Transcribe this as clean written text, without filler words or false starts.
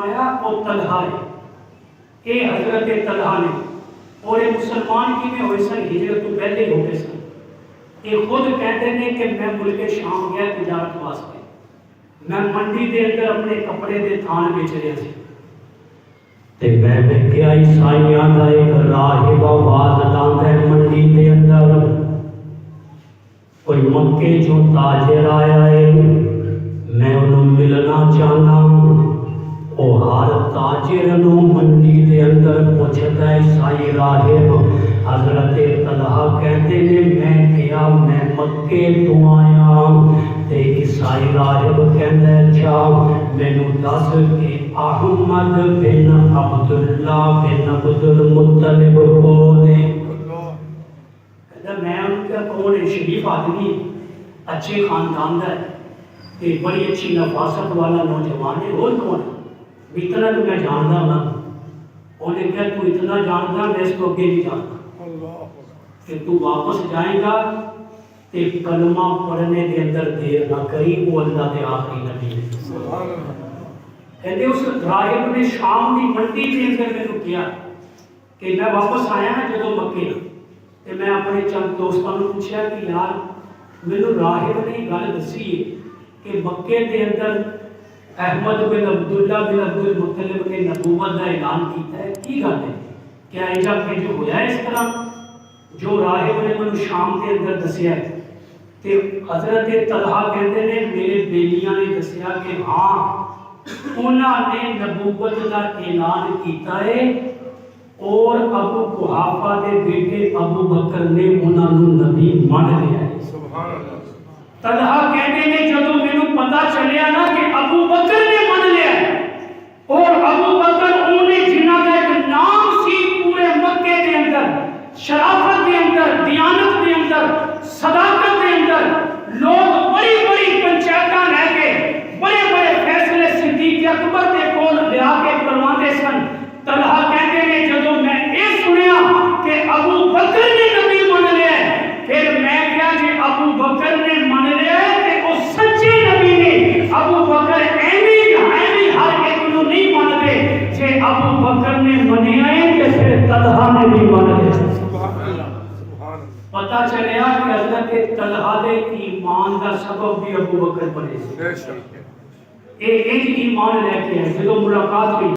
فرمایا وہ طلحہ ہے، اے حضرت طلحہ نے، اور یہ مسلمان کی میں ہوئے سن ہجرت تو پہلے ہو گئے سن، یہ خود کہتے ہیں کہ میں ملک شام گیا تجارت واسطے، میں منڈی دے اندر اپنے کپڑے دے تھان بیچ رہا سی تے میں کیا عیسائیاں دا ایک راہب آواز لاندا ہے منڈی دے اندر، کوئی مکے جو تاجر آیا ہے میں انہوں ملنا چاہنا ہوں۔ او ہر تاجر نو منڈی دے اندر پوچھتا ہے عیسائی راہب حضرت طلحہ کہتے نے میں کیا میں مکے تو آیا تے عیسائی راہب کہتا ہے اچھا مینوں دس کہ احمد بن عبداللہ بن عبد المطلب کون ہے؟ کہتا میں ان کا کون ہے؟ شریف آدمی اچھے خاندان دا ہے، بڑی اچھی نفاست والا نوجوان ہے، اور کون ہے؟ اتنا تو میں جانتا ہوں۔ انہیں کہا تو اتنا جانتا میں اس کو اگے نہیں جانتا کہ تو واپس جائیں گا تے کلمہ پڑھنے دے اندر دیر نہ کری، وہ اللہ دے آخری نبی ہے۔ کہتے اس راہب نے شام کی منڈی کے اندر میں کیا کہ میں واپس آیا نا جدو مکے تے میں اپنے چند دوستوں نے پوچھا کہ یار میرے راہب نے گل دسی ہے کہ مکے دے اندر احمد بن عبداللہ بن عبد المطلب نے نبوت کا اعلان کیتا ہے، کی گل ہے؟ کیا ایجا کہ جو ہویا ہے اس طرح جو راہب نے مجھے شام کے اندر دسیا ہے؟ تے حضرت طلحہ کہتے ہیں میرے بیلیاں نے دسیا کہ ہاں انہوں نے نبوت کا اعلان کیتا ہے اور ابو قحافہ دے بیٹے ابو بکر نے انہوں نے نبی مان لیا ہے۔ سبحان اللہ۔ طلحہ کہتے ہیں جدو مینوں پتہ چلیا نا کہ ابو بکر نے مان لیا ہے اور ابو بکر انہیں جنہاں کا ایک نام سی پورے مکے دے اندر، شرافت دے اندر، دیانت دے اندر، صداقت دے اندر لوگ بڑی بڑی پنچایتاں لے کے بڑے بڑے فیصلے صدیق اکبر دے کول لیا کے کرواندے سن۔ طلحہ کہتے ہیں جدو میں یہ سنیا کہ ابو بکر نے نبی مان لیا ہے پھر میں کیا جی ابو بکر نے مان لیا ہے کہ وہ سچے نبی نے، ابو بکر ایویں ہر ایک نو نہیں مانتے، جے ابو بکر نے منیا ہے کہ پھر طلحہ نے بھی مان لیا۔ پتہ چلیا کہ حضرت طلحہ دے ایمان کا سبب بھی ابو بکر بنے۔ ایک ایمان لے کے آئے جدو ملاقات ہوئی